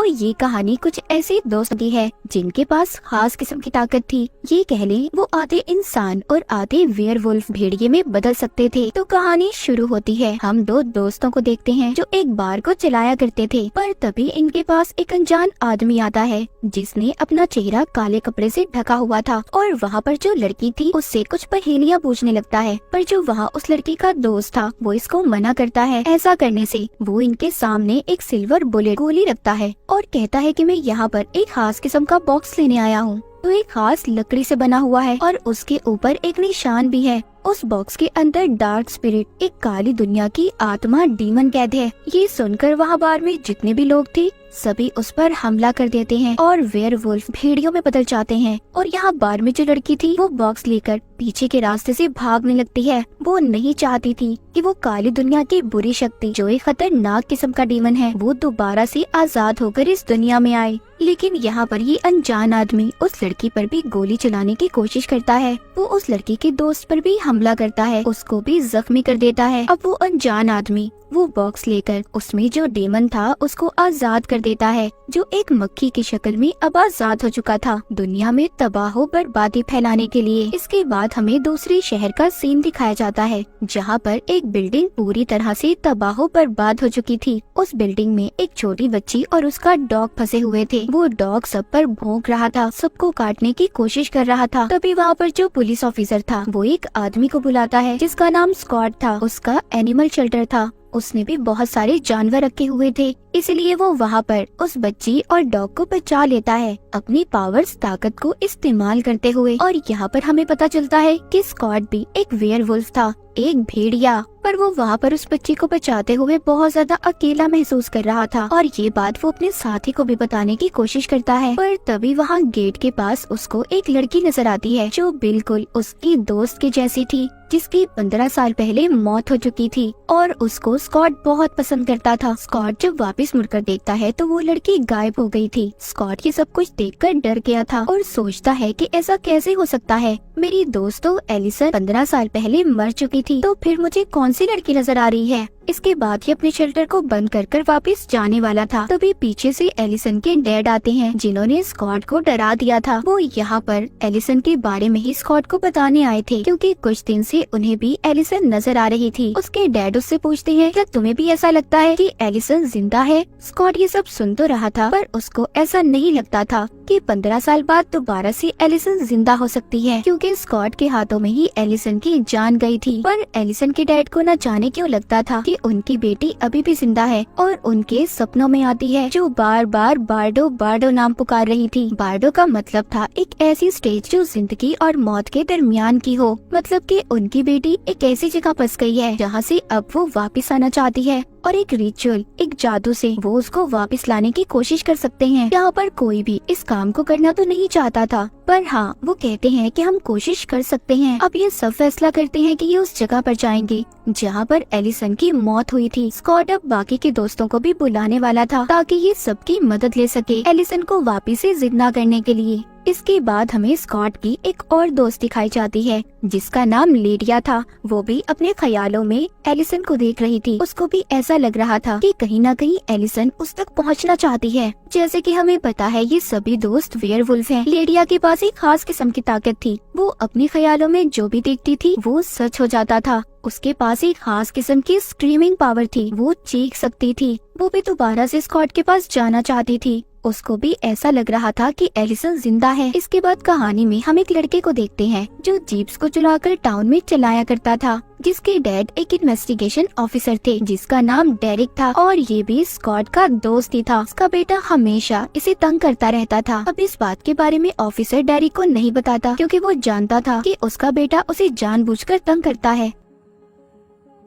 तो ये कहानी कुछ ऐसे दोस्त की है जिनके पास खास किस्म की ताकत थी। ये कह लें वो आधे इंसान और आधे वेयरवुल्फ भेड़िए में बदल सकते थे। तो कहानी शुरू होती है। हम दो दोस्तों को देखते हैं जो एक बार को चलाया करते थे, पर तभी इनके पास एक अनजान आदमी आता है जिसने अपना चेहरा काले कपड़े से ढका हुआ था और वहाँ पर जो लड़की थी उससे कुछ पहेलियाँ पूछने लगता है। पर जो वहाँ उस लड़की का दोस्त था वो इसको मना करता है। ऐसा करने से वो इनके सामने एक सिल्वर बुलेट गोली रखता है और कहता है कि मैं यहाँ पर एक खास किस्म का बॉक्स लेने आया हूँ। तो एक खास लकड़ी से बना हुआ है और उसके ऊपर एक निशान भी है। उस बॉक्स के अंदर डार्क स्पिरिट, एक काली दुनिया की आत्मा डीमन कैद है। ये सुनकर वहाँ बार में जितने भी लोग थे सभी उस पर हमला कर देते हैं और वेयरवुल्फ भेड़ियों में बदल जाते हैं। और यहाँ बार में जो लड़की थी वो बॉक्स लेकर पीछे के रास्ते से भागने लगती है। वो नहीं चाहती थी कि वो काली दुनिया की बुरी शक्ति जो एक खतरनाक किस्म का डीमन है वो दोबारा से आजाद होकर इस दुनिया में आए। लेकिन यहाँ पर ये अनजान आदमी उस लड़की पर भी गोली चलाने की कोशिश करता है। वो उस लड़की के दोस्त पर भी हमला करता है, उसको भी जख्मी कर देता है। अब वो अनजान आदमी वो बॉक्स लेकर उसमें जो डेमन था उसको आजाद कर देता है, जो एक मक्खी की शक्ल में अब आजाद हो चुका था दुनिया में तबाह बर्बादी फैलाने के लिए। इसके बाद हमें दूसरे शहर का सीन दिखाया जाता है जहाँ पर एक बिल्डिंग पूरी तरह से तबाह बर्बाद हो चुकी थी। उस बिल्डिंग में एक छोटी बच्ची और उसका डॉग फंसे हुए थे। वो डॉग सब पर भौंक रहा था, सबको काटने की कोशिश कर रहा था। तभी वहाँ पर जो पुलिस ऑफिसर था वो एक आदमी को बुलाता है जिसका नाम स्कॉट था। उसका एनिमल शेल्टर था, उसने भी बहुत सारे जानवर रखे हुए थे, इसलिए वो वहाँ पर उस बच्ची और डॉग को बचा लेता है अपनी पावर्स ताकत को इस्तेमाल करते हुए। और यहाँ पर हमें पता चलता है कि स्कॉट भी एक वेयरवुल्फ था, एक भेड़िया, पर वो वहाँ पर उस बच्ची को बचाते हुए बहुत ज्यादा अकेला महसूस कर रहा था। और ये बात वो अपने साथी को भी बताने की कोशिश करता है। पर तभी वहाँ गेट के पास उसको एक लड़की नजर आती है जो बिल्कुल उसकी दोस्त के जैसी थी, जिसकी 15 साल पहले मौत हो चुकी थी। और उसको स्कॉट बहुत पसंद करता था। स्कॉट जब वापस मुड़कर देखता है तो वो लड़की गायब हो गई थी। स्कॉट ये सब कुछ देखकर डर गया था और सोचता है कि ऐसा कैसे हो सकता है, मेरी दोस्त तो एलिसन 15 साल पहले मर चुकी थी, तो फिर मुझे कौन सी लड़की नजर आ रही है। इसके बाद ये अपने शेल्टर को बंद कर वापस जाने वाला था। तभी पीछे से एलिसन के डैड आते हैं जिन्होंने स्कॉट को डरा दिया था। वो यहाँ पर एलिसन के बारे में ही स्कॉट को बताने आए थे क्योंकि कुछ दिन से उन्हें भी एलिसन नजर आ रही थी। उसके डैड उससे पूछते हैं क्या तुम्हें भी ऐसा लगता है कि एलिसन जिंदा है। स्कॉट ये सब सुन तो रहा था पर उसको ऐसा नहीं लगता था कि 15 साल बाद दोबारा से एलिसन जिंदा हो सकती है, क्योंकि स्कॉट के हाथों में ही एलिसन की जान गई थी। पर एलिसन के डैड को न जाने क्यों लगता था कि उनकी बेटी अभी भी जिंदा है और उनके सपनों में आती है, जो बार बार बार्डो बार्डो नाम पुकार रही थी। बार्डो का मतलब था एक ऐसी स्टेज जो जिंदगी और मौत के दरमियान की हो, मतलब कि उनकी बेटी एक ऐसी जगह फंस गई है जहाँ से अब वो वापस आना चाहती है और एक रिचुअल, एक जादू से वो उसको वापस लाने की कोशिश कर सकते हैं। यहाँ पर कोई भी इस काम को करना तो नहीं चाहता था, पर हाँ वो कहते हैं कि हम कोशिश कर सकते हैं। अब ये सब फैसला करते हैं कि ये उस जगह पर जाएंगे जहाँ पर एलिसन की मौत हुई थी। स्कॉट अब बाकी के दोस्तों को भी बुलाने वाला था ताकि ये सबकी मदद ले सके एलिसन को वापस से जिंदा करने के लिए। इसके बाद हमें स्कॉट की एक और दोस्त दिखाई जाती है जिसका नाम लेडिया था। वो भी अपने ख्यालों में एलिसन को देख रही थी। उसको भी ऐसा लग रहा था कि कहीं न कहीं एलिसन उस तक पहुंचना चाहती है। जैसे कि हमें पता है ये सभी दोस्त वेयरवुल्फ हैं। लेडिया के पास एक खास किस्म की ताकत थी, वो अपने ख्यालों में जो भी देखती थी वो सच हो जाता था। उसके पास एक खास किस्म की स्क्रीमिंग पावर थी, वो चीख सकती थी। वो भी दोबारा से स्कॉट के पास जाना चाहती थी। उसको भी ऐसा लग रहा था कि एलिसन जिंदा है। इसके बाद कहानी में हम एक लड़के को देखते हैं जो जीप्स को चलाकर टाउन में चलाया करता था, जिसके डैड एक इन्वेस्टिगेशन ऑफिसर थे जिसका नाम डेरिक था और ये भी स्कॉट का दोस्त ही था। उसका बेटा हमेशा इसे तंग करता रहता था। अब इस बात के बारे में ऑफिसर डेरिक को नहीं बताता क्योंकि वो जानता था कि उसका बेटा उसे जानबूझकर तंग करता है।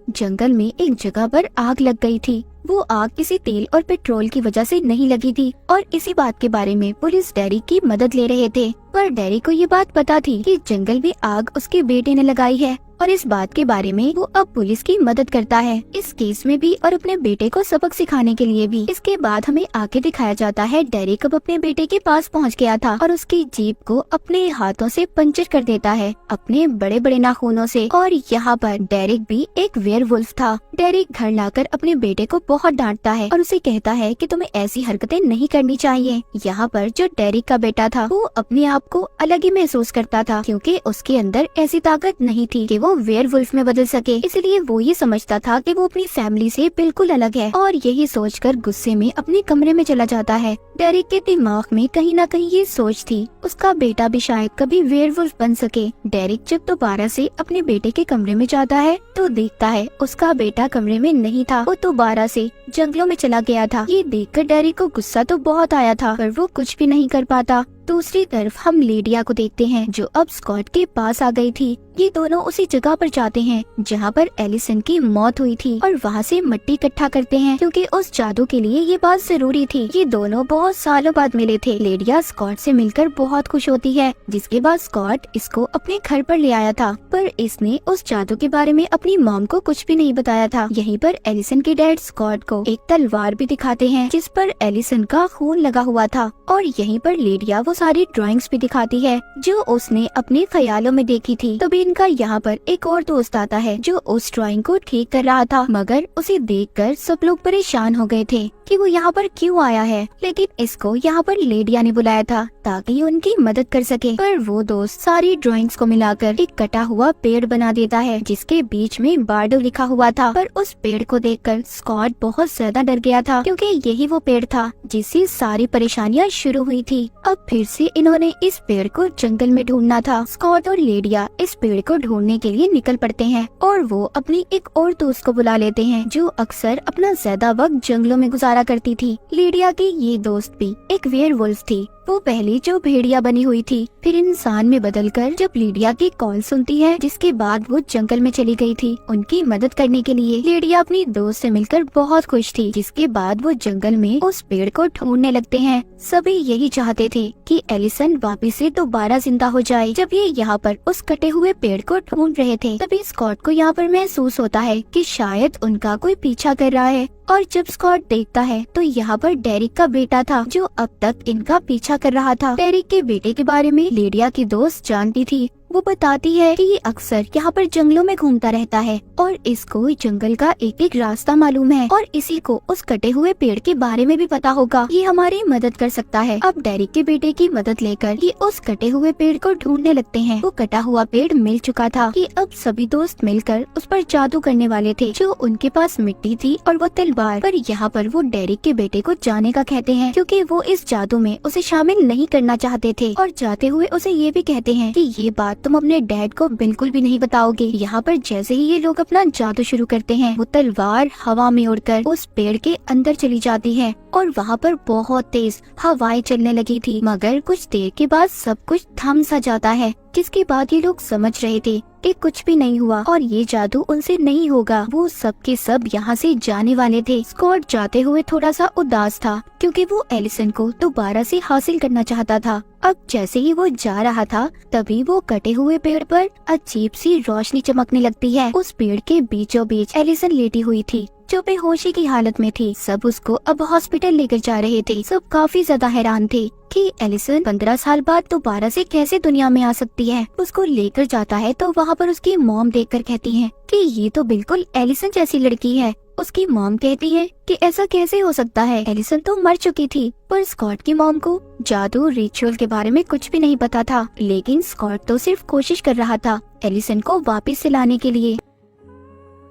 जंगल में एक जगह पर आग लग गई थी। वो आग किसी तेल और पेट्रोल की वजह से नहीं लगी थी और इसी बात के बारे में पुलिस डेरिक की मदद ले रहे थे। पर डेरिक को ये बात पता थी कि जंगल में आग उसके बेटे ने लगाई है और इस बात के बारे में वो अब पुलिस की मदद करता है इस केस में भी और अपने बेटे को सबक सिखाने के लिए भी। इसके बाद हमें आगे दिखाया जाता है डेरिक अब अपने बेटे के पास पहुंच गया था और उसकी जीप को अपने हाथों से पंचर कर देता है अपने बड़े बड़े नाखूनों से। और यहाँ पर डेरिक भी एक वेयरवुल्फ था। डेरिक घर लाकर अपने बेटे को बहुत डांटता है और उसे कहता है कि तुम्हें ऐसी हरकतें नहीं करनी चाहिए। यहाँ पर जो डेरिक का बेटा था वो अपने आप को अलग ही महसूस करता था क्योंकि उसके अंदर ऐसी ताकत नहीं थी कि वो वेयरवुल्फ में बदल सके, इसलिए वो ये समझता था कि वो अपनी फैमिली से बिल्कुल अलग है और यही सोचकर गुस्से में अपने कमरे में चला जाता है। डेरिक के दिमाग में कहीं न कहीं ये सोच थी उसका बेटा भी शायद कभी वेयरवुल्फ बन सके। डेरिक जब दोबारा से अपने बेटे के कमरे में जाता है तो देखता है उसका बेटा कमरे में नहीं था, वो दोबारा से जंगलों में चला गया था। ये देखकर डेरिक को गुस्सा तो बहुत आया था पर वो कुछ भी नहीं कर पाता। दूसरी तरफ हम लेडिया को देखते हैं जो अब स्कॉट के पास आ गई थी। ये दोनों उसी जगह पर जाते हैं जहाँ पर एलिसन की मौत हुई थी और वहाँ से मिट्टी इकट्ठा करते हैं क्योंकि उस जादू के लिए ये बात जरूरी थी। ये दोनों बहुत सालों बाद मिले थे। लेडिया स्कॉट से मिलकर बहुत खुश होती है जिसके बाद स्कॉट इसको अपने घर पर ले आया था पर इसने उस जादू के बारे में अपनी मॉम को कुछ भी नहीं बताया था। यहीं पर एलिसन के डैड स्कॉट को एक तलवार भी दिखाते हैं जिस पर एलिसन का खून लगा हुआ था और यहीं पर लेडिया वो सारी ड्राइंग्स भी दिखाती है जो उसने अपने ख्यालों में देखी थी। तभी इनका यहाँ पर एक और दोस्त आता है जो उस ड्राइंग को ठीक कर रहा था मगर उसे देखकर सब लोग परेशान हो गए थे कि वो यहाँ पर क्यों आया है, लेकिन इसको यहाँ पर लेडिया ने बुलाया था ताकि उनकी मदद कर सके। पर वो दोस्त सारी ड्राइंग्स को मिलाकर एक कटा हुआ पेड़ बना देता है जिसके बीच में बार्डो लिखा हुआ था। पर उस पेड़ को देखकर स्कॉट बहुत ज्यादा डर गया था क्योंकि यही वो पेड़ था जिससे सारी परेशानियाँ शुरू हुई थी। अब फिर से इन्होंने इस पेड़ को जंगल में ढूंढना था। स्कॉट और लेडिया इस पेड़ को ढूंढने के लिए निकल पड़ते हैं और वो अपनी एक और दोस्त को बुला लेते हैं जो अक्सर अपना ज्यादा वक्त जंगलों में गुजारा करती थी। लेडिया की ये दोस्त भी एक वेयरवुल्फ थी। वो पहले जो भेड़िया बनी हुई थी फिर इंसान में बदलकर जब लेडिया की कॉल सुनती है जिसके बाद वो जंगल में चली गई थी उनकी मदद करने के लिए। लेडिया अपनी दोस्त से मिलकर बहुत खुश थी जिसके बाद वो जंगल में उस पेड़ को ढूंढने लगते हैं। सभी यही चाहते थे कि एलिसन वापिस से दोबारा जिंदा हो जाए। जब ये यहाँ पर उस कटे हुए पेड़ को ढूंढ रहे थे तभी स्कॉट को यहाँ पर महसूस होता है कि शायद उनका कोई पीछा कर रहा है और जब स्कॉट देखता है तो यहाँ पर डेरिक का बेटा था जो अब तक इनका पीछा कर रहा था। डेरिक के बेटे के बारे में लेडिया की दोस्त जानती थी। वो बताती है कि ये अक्सर यहाँ पर जंगलों में घूमता रहता है और इसको जंगल का एक एक रास्ता मालूम है और इसी को उस कटे हुए पेड़ के बारे में भी पता होगा। ये हमारी मदद कर सकता है। अब डेरिक के बेटे की मदद लेकर ये उस कटे हुए पेड़ को ढूंढने लगते हैं। वो कटा हुआ पेड़ मिल चुका था कि अब सभी दोस्त मिलकर उस पर जादू करने वाले थे। जो उनके पास मिट्टी थी और वो तलवार, पर यहाँ पर वो डेरिक के बेटे को जाने का कहते हैं क्योंकि वो इस जादू में उसे शामिल नहीं करना चाहते थे और जाते हुए उसे ये भी कहते हैं कि ये बात तुम अपने डैड को बिल्कुल भी नहीं बताओगे। यहाँ पर जैसे ही ये लोग अपना जादू शुरू करते हैं वो तलवार हवा में उड़कर उस पेड़ के अंदर चली जाती है और वहाँ पर बहुत तेज हवाएं चलने लगी थी मगर कुछ देर के बाद सब कुछ थम सा जाता है जिसके बाद ये लोग समझ रहे थे कि कुछ भी नहीं हुआ और ये जादू उनसे नहीं होगा। वो सब के सब यहाँ से जाने वाले थे। स्कॉट जाते हुए थोड़ा सा उदास था क्योंकि वो एलिसन को दोबारा से हासिल करना चाहता था। अब जैसे ही वो जा रहा था तभी वो कटे हुए पेड़ पर अजीब सी रोशनी चमकने लगती है। उस पेड़ के बीचों बीच एलिसन लेटी हुई थी जो बेहोशी की हालत में थी। सब उसको अब हॉस्पिटल लेकर जा रहे थे। सब काफी ज्यादा हैरान थे कि एलिसन 15 साल बाद दोबारा से कैसे दुनिया में आ सकती है। उसको लेकर जाता है तो वहाँ पर उसकी मॉम देखकर कहती है कि ये तो बिल्कुल एलिसन जैसी लड़की है। उसकी मॉम कहती है कि ऐसा कैसे हो सकता है, एलिसन तो मर चुकी थी। पर स्कॉट की मॉम को जादू रिचुअल के बारे में कुछ भी नहीं पता था, लेकिन स्कॉट तो सिर्फ कोशिश कर रहा था एलिसन को वापस से लाने के लिए।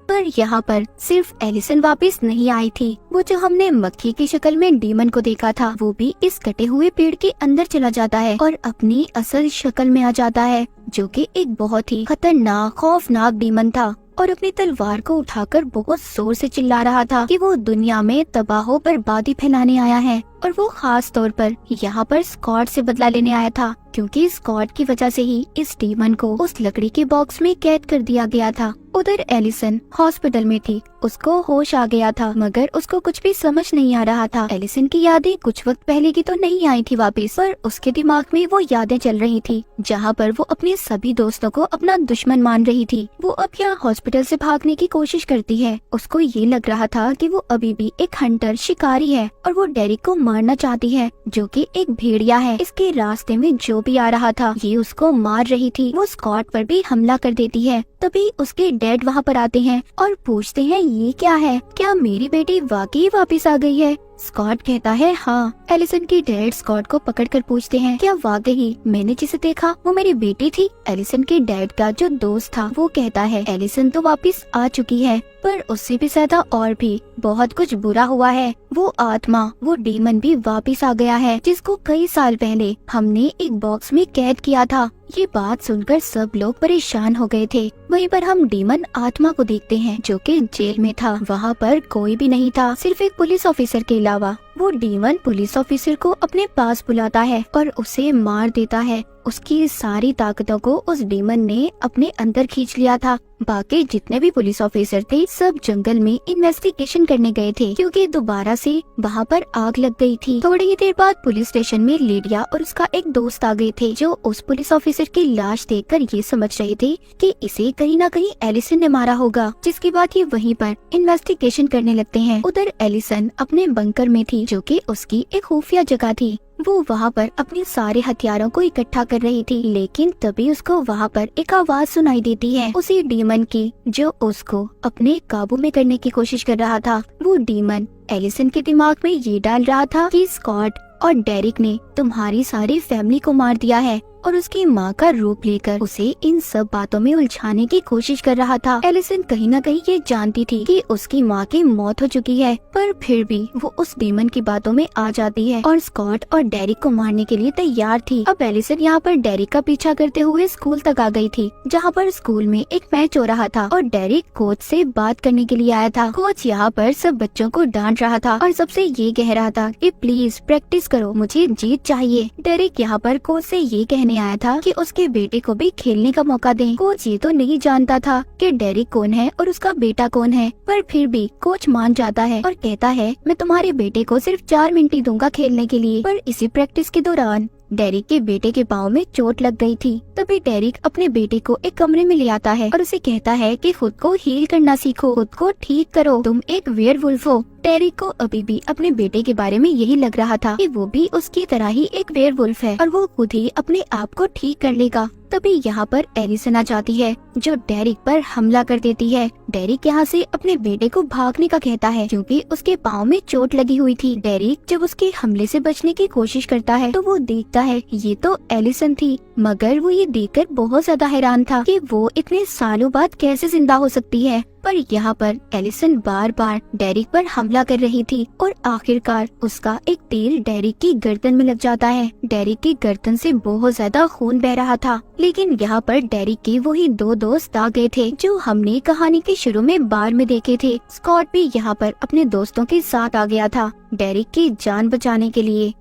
पर यहाँ पर सिर्फ एलिसन वापस नहीं आई थी। वो जो हमने मक्खी की शक्ल में डीमन को देखा था वो भी इस कटे हुए पेड़ के अंदर चला जाता है और अपनी असल शक्ल में आ जाता है जो कि एक बहुत ही खतरनाक खौफनाक डीमन था और अपनी तलवार को उठाकर बहुत जोर से चिल्ला रहा था कि वो दुनिया में तबाह बर्बादी फैलाने आया है और वो खास तौर पर यहाँ पर स्कॉट से बदला लेने आया था, क्योंकि स्कॉट की वजह से ही इस डीमन को उस लकड़ी के बॉक्स में कैद कर दिया गया था। उधर एलिसन हॉस्पिटल में थी, उसको होश आ गया था, मगर उसको कुछ भी समझ नहीं आ रहा था। एलिसन की यादें कुछ वक्त पहले की तो नहीं आई थी वापस, पर उसके दिमाग में वो यादें चल रही थी जहाँ पर वो अपने सभी दोस्तों को अपना दुश्मन मान रही थी। वो अब यहाँ हॉस्पिटल से भागने की कोशिश करती है। उसको ये लग रहा था कि वो अभी भी एक हंटर शिकारी है और वो डेरिक को मारना चाहती है, जो कि एक भेड़िया है। इसके रास्ते में जो भी आ रहा था ये उसको मार रही थी। वो स्कॉट पर भी हमला कर देती है। तभी उसके डैड वहाँ पर आते हैं और पूछते हैं ये क्या है, क्या मेरी बेटी वाकई वापस आ गई है? स्कॉट कहता है हाँ। एलिसन की डैड स्कॉट को पकड़कर पूछते हैं क्या वाकई मैंने जिसे देखा वो मेरी बेटी थी? एलिसन के डैड का जो दोस्त था वो कहता है एलिसन तो वापस आ चुकी है, पर उससे भी ज्यादा और भी बहुत कुछ बुरा हुआ है। वो आत्मा, वो डीमन भी वापस आ गया है, जिसको कई साल पहले हमने एक बॉक्स में कैद किया था। ये बात सुनकर सब लोग परेशान हो गए थे। वहीं पर हम डीमन आत्मा को देखते हैं जो कि जेल में था। वहाँ पर कोई भी नहीं था, सिर्फ एक पुलिस ऑफिसर के अलावा। वो डीमन पुलिस ऑफिसर को अपने पास बुलाता है और उसे मार देता है। उसकी सारी ताकतों को उस डीमन ने अपने अंदर खींच लिया था। बाकी जितने भी पुलिस ऑफिसर थे सब जंगल में इन्वेस्टिगेशन करने गए थे, क्योंकि दोबारा से वहाँ पर आग लग गई थी। थोड़ी ही देर बाद पुलिस स्टेशन में लिडिया और उसका एक दोस्त आ गए थे, जो उस पुलिस ऑफिसर की लाश देखकर ये समझ रहे थे कि इसे कहीं न कहीं एलिसन ने मारा होगा। जिसके बाद ये वहीं पर इन्वेस्टिगेशन करने लगते हैं। उधर एलिसन अपने बंकर में थी, जो कि उसकी एक खुफिया जगह थी। वो वहाँ पर अपने सारे हथियारों को इकट्ठा कर रही थी, लेकिन तभी उसको वहाँ पर एक आवाज सुनाई देती है, उसी डीमन की, जो उसको अपने काबू में करने की कोशिश कर रहा था। वो डीमन एलिसन के दिमाग में ये डाल रहा था कि स्कॉट और डेरिक ने तुम्हारी सारी फैमिली को मार दिया है, और उसकी माँ का रूप लेकर उसे इन सब बातों में उलझाने की कोशिश कर रहा था। एलिसन कहीं न कहीं ये जानती थी कि उसकी माँ की मौत हो चुकी है, पर फिर भी वो उस डीमन की बातों में आ जाती है और स्कॉट और डेरिक को मारने के लिए तैयार थी। अब एलिसन यहाँ पर डेरिक का पीछा करते हुए स्कूल तक आ गई थी, जहाँ पर स्कूल में एक मैच हो रहा था और डेरिक कोच से बात करने के लिए आया था। कोच यहाँ पर सब बच्चों को डांट रहा था और सबसे ये कह रहा था कि प्लीज प्रैक्टिस करो, मुझे जीत चाहिए। डेरिक यहाँ पर कोच से ये कहने आया था कि उसके बेटे को भी खेलने का मौका दें। कोच ये तो नहीं जानता था कि डेरिक कौन है और उसका बेटा कौन है, पर फिर भी कोच मान जाता है और कहता है मैं तुम्हारे बेटे को सिर्फ 4 मिनट ही दूंगा खेलने के लिए। पर इसी प्रैक्टिस के दौरान डेरिक के बेटे के पाँव में चोट लग गई थी। तभी डेरिक अपने बेटे को एक कमरे में ले आता है और उसे कहता है कि खुद को हील करना सीखो, खुद को ठीक करो, तुम एक वेयरवुल्फ हो। डेरिक को अभी भी अपने बेटे के बारे में यही लग रहा था कि वो भी उसकी तरह ही एक वेयरवुल्फ है और वो खुद ही अपने आप को ठीक कर लेगा। तभी यहाँ पर एलिसन आ जाती है, जो डेरिक पर हमला कर देती है। डेरिक यहाँ से अपने बेटे को भागने का कहता है, क्योंकि उसके पाँव में चोट लगी हुई थी। डेरिक जब उसके हमले से बचने की कोशिश करता है तो वो देखता है ये तो एलिसन थी, मगर वो ये देखकर बहुत ज्यादा हैरान था कि वो इतने सालों बाद कैसे जिंदा हो सकती है। पर यहाँ पर एलिसन बार बार डेरिक पर हमला कर रही थी और आखिरकार उसका एक तीर डेरिक की गर्दन में लग जाता है। डेरिक की गर्दन से बहुत ज्यादा खून बह रहा था, लेकिन यहाँ पर डेरिक के वही 2 दोस्त आ गए थे जो हमने कहानी के शुरू में बार में देखे थे। स्कॉट भी यहाँ पर अपने दोस्तों के साथ आ गया था डेरिक की जान बचाने के लिए।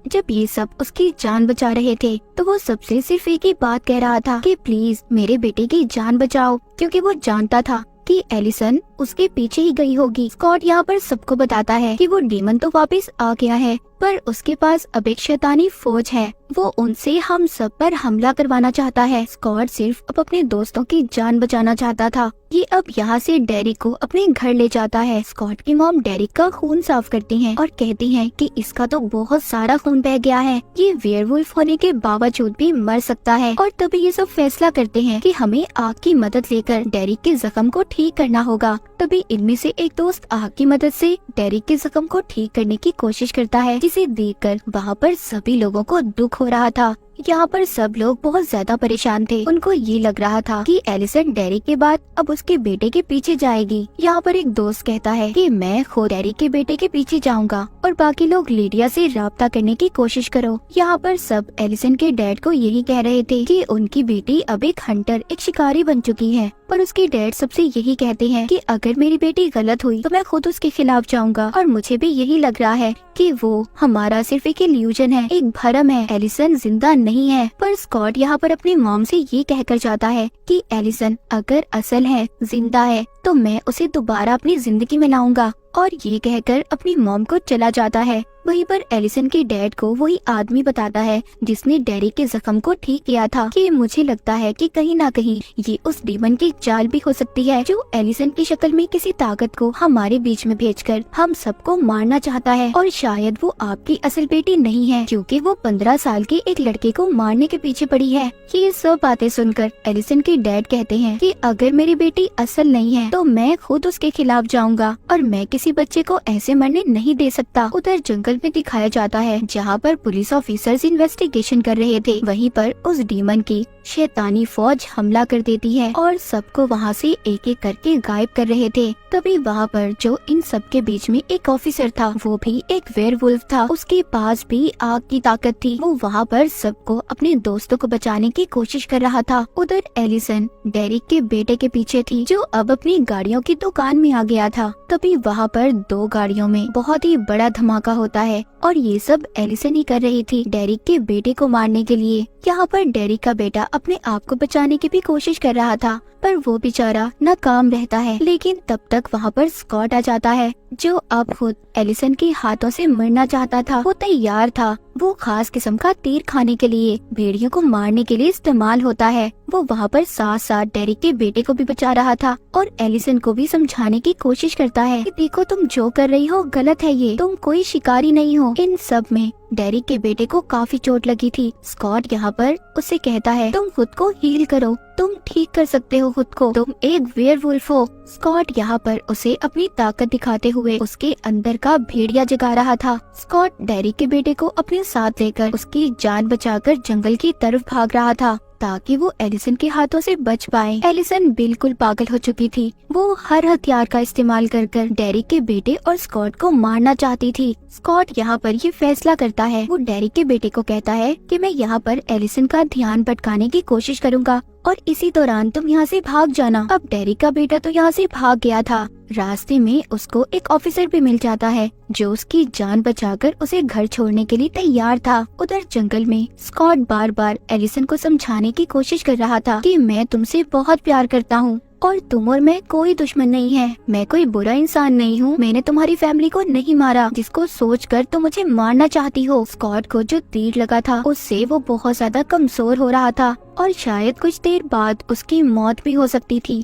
जब ये सब उसकी जान बचा रहे थे तो वो सबसे सिर्फ एक ही बात कह रहा था कि प्लीज मेरे बेटे की जान बचाओ, क्योंकि वो जानता था कि एलिसन उसके पीछे ही गई होगी। स्कॉट यहाँ पर सबको बताता है कि वो डीमन तो वापस आ गया है, पर उसके पास अब एक शैतानी फौज है, वो उनसे हम सब पर हमला करवाना चाहता है। स्कॉट सिर्फ अब अपने दोस्तों की जान बचाना चाहता था। ये अब यहाँ से डेरिक को अपने घर ले जाता है। स्कॉट की मॉम डेरिक का खून साफ करती हैं और कहती हैं कि इसका तो बहुत सारा खून बह गया है, ये वेयरवुल्फ होने के बावजूद भी मर सकता है। और तभी ये सब फैसला करते हैं कि हमें आग की मदद लेकर डेरिक के जख्म को ठीक करना होगा। तभी इनमें से एक दोस्त आग की मदद से डेरिक के जख्म को ठीक करने की कोशिश करता है, जिसे देखकर वहाँ पर सभी लोगों को दुख हो रहा था। यहाँ पर सब लोग बहुत ज्यादा परेशान थे। उनको ये लग रहा था कि एलिसन डेरिक के बाद अब उसके बेटे के पीछे जाएगी। यहाँ पर एक दोस्त कहता है कि मैं खुद डेरिक के बेटे के पीछे जाऊंगा और बाकी लोग लीडिया से राब्ता करने की कोशिश करो। यहाँ पर सब एलिसन के डैड को यही कह रहे थे कि उनकी बेटी अब एक हंटर, एक शिकारी बन चुकी है। पर उसके डैड सबसे यही कहते हैं कि अगर मेरी बेटी गलत हुई तो मैं खुद उसके खिलाफ जाऊंगा। और मुझे भी यही लग रहा है कि वो हमारा सिर्फ एक इल्यूजन है, एक भ्रम है, एलिसन जिंदा नहीं है। पर स्कॉट यहाँ पर अपनी मॉम से ये कहकर जाता है कि एलिसन अगर असल है, जिंदा है, तो मैं उसे दोबारा अपनी जिंदगी में लाऊंगा। और ये कहकर अपनी मॉम को चला जाता है। वहीं पर एलिसन के डैड को वही आदमी बताता है जिसने डेरिक के जख्म को ठीक किया था कि मुझे लगता है कि कहीं ना कहीं ये उस डीमन की चाल भी हो सकती है जो एलिसन की शक्ल में किसी ताकत को हमारे बीच में भेजकर हम सबको मारना चाहता है। और शायद वो आपकी असल बेटी नहीं है क्योंकि वो 15 साल के एक लड़के को मारने के पीछे पड़ी है। ये सब बातें सुनकर एलिसन के डैड कहते हैं कि अगर मेरी बेटी असल नहीं है तो मैं खुद उसके खिलाफ जाऊंगा और मैं किसी बच्चे को ऐसे मरने नहीं दे सकता। उधर जंगल में दिखाया जाता है जहाँ पर पुलिस ऑफिसर्स इन्वेस्टिगेशन कर रहे थे। वहीं पर उस डीमन की शैतानी फौज हमला कर देती है और सबको वहाँ से एक एक करके गायब कर रहे थे। तभी वहाँ पर जो इन सब के बीच में एक ऑफिसर था, वो भी एक वेयरवुल्फ था, उसके पास भी आग की ताकत थी। वो वहाँ पर सबको अपने दोस्तों को बचाने की कोशिश कर रहा था। उधर एलिसन डेरिक के बेटे के पीछे थी जो अब अपनी गाड़ियों की दुकान में आ गया था। तभी वहाँ पर 2 गाड़ियों में बहुत ही बड़ा धमाका होता है और ये सब एलिसन ही कर रही थी डेरिक के बेटे को मारने के लिए। यहाँ पर डेरिक का बेटा अपने आप को बचाने की भी कोशिश कर रहा था पर वो बेचारा नाकाम रहता है। लेकिन तब तक वहाँ पर स्कॉट आ जाता है जो अब खुद एलिसन के हाथों से मरना चाहता था। वो तैयार था, वो खास किस्म का तीर खाने के लिए, भेड़ियों को मारने के लिए इस्तेमाल होता है। वो वहाँ पर साथ साथ डेरिक के बेटे को भी बचा रहा था और एलिसन को भी समझाने की कोशिश करता है कि देखो तुम जो कर रही हो गलत है, ये तुम कोई शिकारी नहीं हो। इन सब में डेरिक के बेटे को काफी चोट लगी थी। स्कॉट यहाँ पर उसे कहता है तुम खुद को हील करो, तुम ठीक कर सकते हो खुद को, तुम एक वेयरवुल्फ हो। स्कॉट यहाँ पर उसे अपनी ताकत दिखाते हुए उसके अंदर का भेड़िया जगा रहा था। स्कॉट डेरिक के बेटे को अपने साथ लेकर उसकी जान बचाकर जंगल की तरफ भाग रहा था ताकि वो एलिसन के हाथों से बच पाए। एलिसन बिल्कुल पागल हो चुकी थी। वो हर हथियार का इस्तेमाल कर डेरिक के बेटे और स्कॉट को मारना चाहती थी। स्कॉट यहाँ पर ये फैसला करता है, वो डेरिक के बेटे को कहता है कि मैं यहाँ पर एलिसन का ध्यान भटकाने की कोशिश करूँगा और इसी दौरान तुम यहाँ से भाग जाना। अब डेरिक का बेटा तो यहाँ से भाग गया था। रास्ते में उसको एक ऑफिसर भी मिल जाता है जो उसकी जान बचाकर उसे घर छोड़ने के लिए तैयार था। उधर जंगल में स्कॉट बार बार एलिसन को समझाने की कोशिश कर रहा था कि मैं तुमसे बहुत प्यार करता हूँ और तुम और मैं कोई दुश्मन नहीं है, मैं कोई बुरा इंसान नहीं हूँ, मैंने तुम्हारी फैमिली को नहीं मारा जिसको सोचकर तुम मुझे मारना चाहती हो। स्कॉट को जो तीर लगा था उससे वो बहुत ज्यादा कमजोर हो रहा था और शायद कुछ देर बाद उसकी मौत भी हो सकती थी।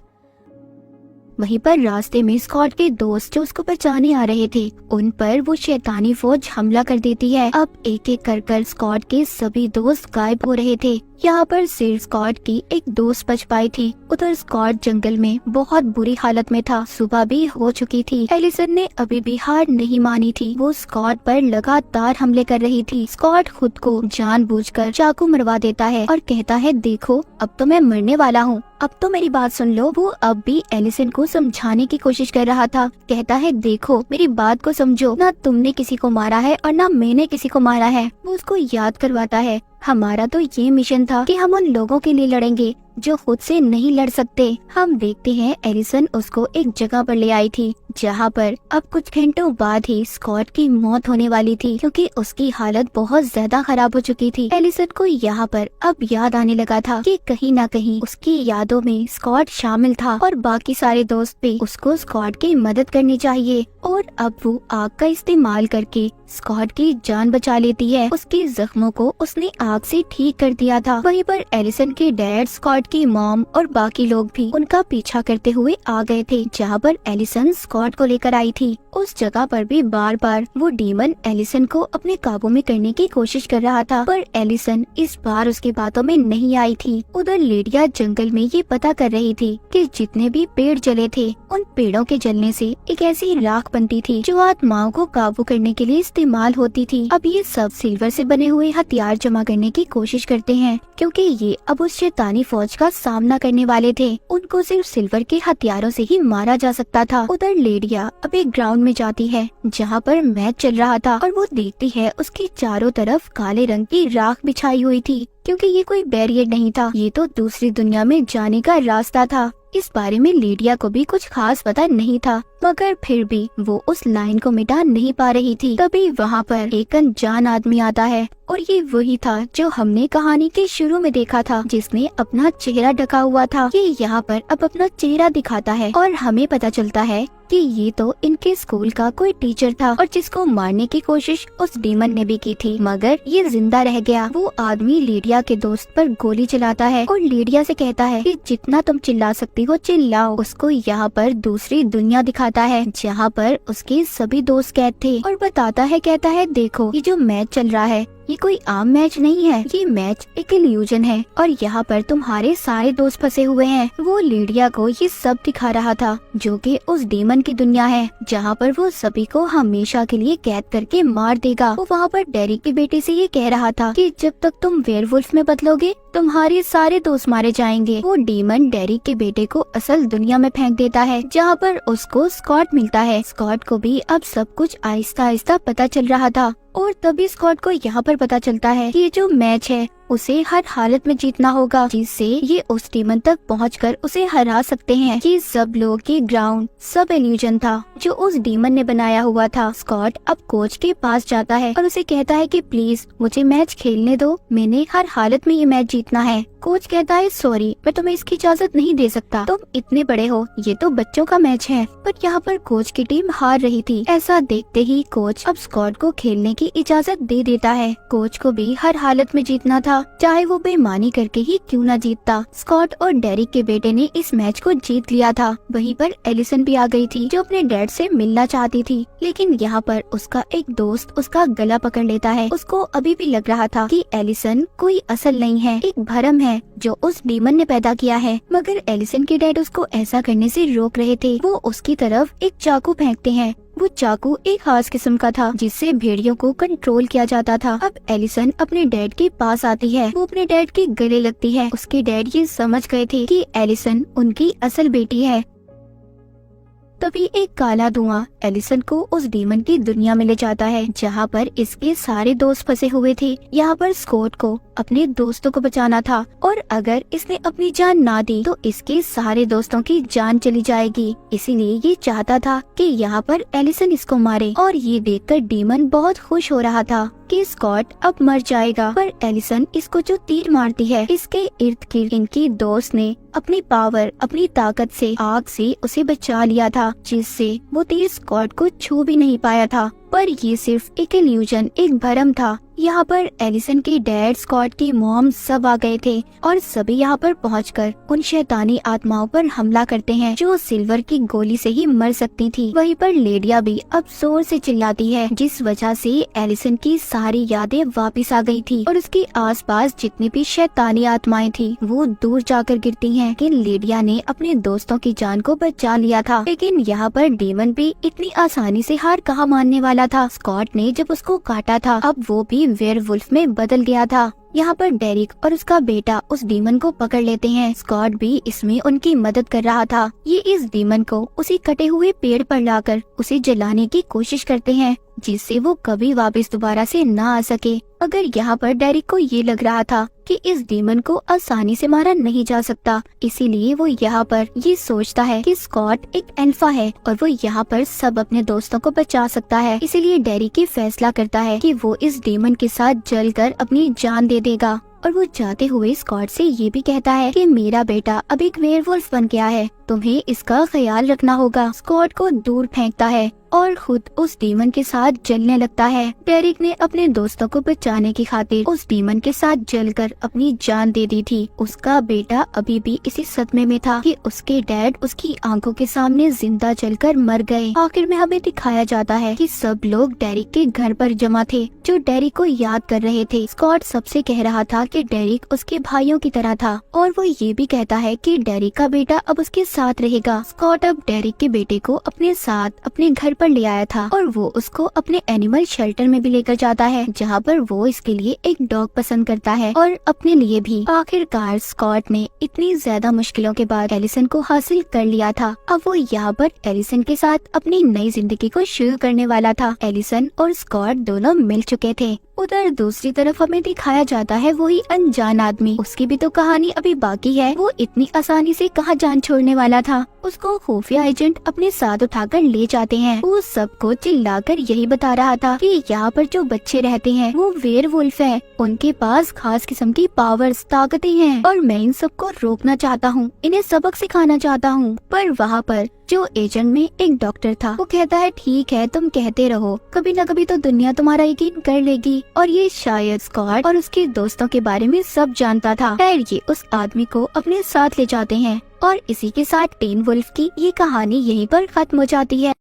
वहीं पर रास्ते में स्कॉट के दोस्त जो उसको बचाने आ रहे थे उन पर वो शैतानी फौज हमला कर देती है। अब एक एक कर स्कॉट के सभी दोस्त गायब हो रहे थे। यहाँ पर सिर्फ स्कॉट की एक दोस्त बच पाई थी। उधर स्कॉट जंगल में बहुत बुरी हालत में था, सुबह भी हो चुकी थी। एलिसन ने अभी भी हार नहीं मानी थी, वो स्कॉट पर लगातार हमले कर रही थी। स्कॉट खुद को जानबूझकर चाकू मरवा देता है और कहता है देखो अब तो मैं मरने वाला हूँ, अब तो मेरी बात सुन लो। वो अब भी एलिसन को समझाने की कोशिश कर रहा था, कहता है देखो मेरी बात को समझो, ना तुमने किसी को मारा है और ना मैंने किसी को मारा है। वो उसको याद करवाता है हमारा तो ये मिशन था कि हम उन लोगों के लिए लड़ेंगे जो खुद से नहीं लड़ सकते। हम देखते हैं एलिसन उसको एक जगह पर ले आई थी जहाँ पर अब कुछ घंटों बाद ही स्कॉट की मौत होने वाली थी क्योंकि उसकी हालत बहुत ज्यादा खराब हो चुकी थी। एलिसन को यहाँ पर अब याद आने लगा था कि कहीं ना कहीं उसकी यादों में स्कॉट शामिल था और बाकी सारे दोस्त भी उसको स्कॉट की मदद करनी चाहिए। और अब वो आग का इस्तेमाल करके स्कॉट की जान बचा लेती है। उसके जख्मों को उसने आग से ठीक कर दिया था। वहीं पर एलिसन के डैड, स्कॉट की मॉम और बाकी लोग भी उनका पीछा करते हुए आ गए थे जहाँ पर एलिसन स्कॉट स्कॉट को लेकर आई थी। उस जगह पर भी बार बार वो डीमन एलिसन को अपने काबू में करने की कोशिश कर रहा था, पर एलिसन इस बार उसकी बातों में नहीं आई थी। उधर लिडिया जंगल में ये पता कर रही थी कि जितने भी पेड़ जले थे, उन पेड़ों के जलने से एक ऐसी राख बनती थी जो आत्माओं को काबू करने के लिए इस्तेमाल होती थी। अब ये सब सिल्वर से बने हुए हथियार जमा करने की कोशिश करते हैं, क्योंकि ये अब उस शैतानी फौज का सामना करने वाले थे। उनको सिर्फ सिल्वर के हथियारों से ही मारा जा सकता था। उधर लिडिया अब एक ग्राउंड में जाती है जहाँ पर मैच चल रहा था, और वो देखती है उसके चारों तरफ काले रंग की राख बिछाई हुई थी, क्योंकि ये कोई बैरियर नहीं था, ये तो दूसरी दुनिया में जाने का रास्ता था। इस बारे में लिडिया को भी कुछ खास पता नहीं था, मगर फिर भी वो उस लाइन को मिटा नहीं पा रही थी। तभी वहाँ पर एक अनजान आदमी आता है, और ये वही था जो हमने कहानी के शुरू में देखा था, जिसने अपना चेहरा ढका हुआ था। ये यहाँ पर अब अपना चेहरा दिखाता है और हमें पता चलता है कि ये तो इनके स्कूल का कोई टीचर था, और जिसको मारने की कोशिश उस डीमन ने भी की थी, मगर ये जिंदा रह गया। वो आदमी लिडिया के दोस्त पर गोली चलाता है और लिडिया से कहता है कि जितना तुम चिल्ला सकती हो चिल्लाओ। उसको यहाँ पर दूसरी दुनिया दिखाता है जहाँ पर उसके सभी दोस्त कैद थे, और बताता है, कहता है देखो ये जो मैच चल रहा है ये कोई आम मैच नहीं है, ये मैच एक इल्यूजन है, और यहाँ पर तुम्हारे सारे दोस्त फंसे हुए हैं। वो लिडिया को ये सब दिखा रहा था जो कि उस डीमन की दुनिया है, जहाँ पर वो सभी को हमेशा के लिए कैद करके मार देगा। वो वहाँ पर डेरिक के बेटे से ये कह रहा था कि जब तक तुम वेयरवुल्फ में बदलोगे तुम्हारे सारे दोस्त मारे जाएंगे। वो डीमन डेरिक के बेटे को असल दुनिया में फेंक देता है, जहाँ पर उसको स्कॉट मिलता है। स्कॉट को भी अब सब कुछ आहिस्ता आहिस्ता पता चल रहा था, और तभी स्कॉट को यहाँ पर पता चलता है कि ये जो मैच है उसे हर हालत में जीतना होगा, जिससे ये उस डीमन तक पहुंचकर उसे हरा सकते हैं। कि सब लोग की ग्राउंड सब इल्यूजन था जो उस डीमन ने बनाया हुआ था। स्कॉट अब कोच के पास जाता है और उसे कहता है कि प्लीज मुझे मैच खेलने दो, मैंने हर हालत में ये मैच जीतना है। कोच कहता है सॉरी, मैं तुम्हें इसकी इजाजत नहीं दे सकता, तुम इतने बड़े हो, ये तो बच्चों का मैच है। पर यहाँ पर कोच की टीम हार रही थी। ऐसा देखते ही कोच अब स्कॉट को खेलने की इजाजत दे देता है। कोच को भी हर हालत में जीतना था, चाहे वो बेईमानी करके ही क्यों न जीतता। स्कॉट और डेरिक के बेटे ने इस मैच को जीत लिया था। वहीं पर एलिसन भी आ गई थी, जो अपने डैड से मिलना चाहती थी, लेकिन यहाँ पर उसका एक दोस्त उसका गला पकड़ लेता है। उसको अभी भी लग रहा था कि एलिसन कोई असल नहीं है, एक भरम है जो उस डीमन ने पैदा किया है। मगर एलिसन के डैड उसको ऐसा करने से रोक रहे थे। वो उसकी तरफ एक चाकू फेंकते हैं। वो चाकू एक खास किस्म का था जिससे भेड़ियों को कंट्रोल किया जाता था। अब एलिसन अपने डैड के पास आती है, वो अपने डैड के गले लगती है। उसके डैड ये समझ गए थे कि एलिसन उनकी असल बेटी है। तभी एक काला धुआं एलिसन को उस डीमन की दुनिया में ले जाता है, जहाँ पर इसके सारे दोस्त फंसे हुए थे। यहाँ पर स्कॉट को अपने दोस्तों को बचाना था, और अगर इसने अपनी जान ना दी तो इसके सारे दोस्तों की जान चली जाएगी। इसीलिए ये चाहता था कि यहाँ पर एलिसन इसको मारे, और ये देखकर डीमन बहुत खुश हो रहा था कि स्कॉट अब मर जाएगा। पर एलिसन इसको जो तीर मारती है, इसके इर्द गिर्द इनकी दोस्त ने अपनी पावर, अपनी ताकत से आग से उसे बचा लिया था, जिससे वो तीर स्कॉट को छू भी नहीं पाया था। पर ये सिर्फ एक इल्यूजन, एक भ्रम था। यहाँ पर एलिसन के डैड, स्कॉट की मॉम सब आ गए थे, और सभी यहाँ पर पहुंचकर उन शैतानी आत्माओं पर हमला करते हैं जो सिल्वर की गोली से ही मर सकती थी। वहीं पर लिडिया भी अब जोर से चिल्लाती है, जिस वजह से एलिसन की सारी यादें वापस आ गई थी, और उसके आसपास जितनी भी शैतानी आत्माएं थी वो दूर जाकर गिरती हैं। कि लिडिया ने अपने दोस्तों की जान को बचा लिया था, लेकिन यहाँ पर डीमन भी इतनी आसानी से हार कहाँ मानने वाला था। स्कॉट ने जब उसको काटा था, अब वो भी वेयरवुल्फ में बदल गया था। यहाँ पर डेरिक और उसका बेटा उस डीमन को पकड़ लेते हैं। स्कॉट भी इसमें उनकी मदद कर रहा था। ये इस डीमन को उसी कटे हुए पेड़ पर लाकर उसे जलाने की कोशिश करते हैं, जिससे वो कभी वापस दोबारा से ना आ सके। अगर यहाँ पर डेरिक को ये लग रहा था कि इस डीमन को आसानी से मारा नहीं जा सकता, इसीलिए वो यहाँ पर ये सोचता है कि स्कॉट एक अल्फा है और वो यहाँ पर सब अपने दोस्तों को बचा सकता है। इसीलिए डेरिक ये फैसला करता है कि वो इस डीमन के साथ जलकर अपनी जान दे देगा। और वो जाते हुए स्कॉट से ये भी कहता है कि मेरा बेटा अब एक वेयरवुल्फ बन गया है, तुम्हें इसका ख्याल रखना होगा। स्कॉट को दूर फेंकता है और खुद उस डीमन के साथ जलने लगता है। डेरिक ने अपने दोस्तों को बचाने की खातिर उस डीमन के साथ जलकर अपनी जान दे दी थी। उसका बेटा अभी भी इसी सदमे में था कि उसके डैड उसकी आंखों के सामने जिंदा जलकर मर गए। आखिर में हमें दिखाया जाता है कि सब लोग डेरिक के घर पर जमा थे, जो डेरिक को याद कर रहे थे। स्कॉट सबसे कह रहा था कि डेरिक उसके भाइयों की तरह था और वो ये भी कहता है कि डेरिक का बेटा अब उसके साथ रहेगा। स्कॉट अब डेरिक के बेटे को अपने साथ अपने घर पर ले आया था और वो उसको अपने एनिमल शेल्टर में भी लेकर जाता है, जहाँ पर वो इसके लिए एक डॉग पसंद करता है और अपने लिए भी। आखिरकार स्कॉट ने इतनी ज्यादा मुश्किलों के बाद एलिसन को हासिल कर लिया था। अब वो यहाँ पर एलिसन के साथ अपनी नई जिंदगी को शुरू करने वाला था। एलिसन और स्कॉट दोनों मिल चुके थे। उधर दूसरी तरफ हमें दिखाया जाता है वही अनजान आदमी। उसकी भी तो कहानी अभी बाकी है। वो इतनी आसानी से कहाँ जान छोड़ने वाला था। उसको खुफिया एजेंट अपने साथ उठाकर ले जाते हैं। वो सबको चिल्लाकर यही बता रहा था कि यहाँ पर जो बच्चे रहते हैं वो वेयरवुल्फ हैं। उनके पास खास किस्म की पावर्स, ताकतें हैं और मैं इन सबको रोकना चाहता हूँ, इन्हें सबक सिखाना चाहता हूँ। पर वहाँ पर जो एजेंट में एक डॉक्टर था, वो कहता है ठीक है, तुम कहते रहो, कभी न कभी तो दुनिया तुम्हारा यकीन कर लेगी। और ये शायद स्कॉट और उसके दोस्तों के बारे में सब जानता था। खैर ये उस आदमी को अपने साथ ले जाते हैं और इसी के साथ टीन वुल्फ की ये कहानी यहीं पर खत्म हो जाती है।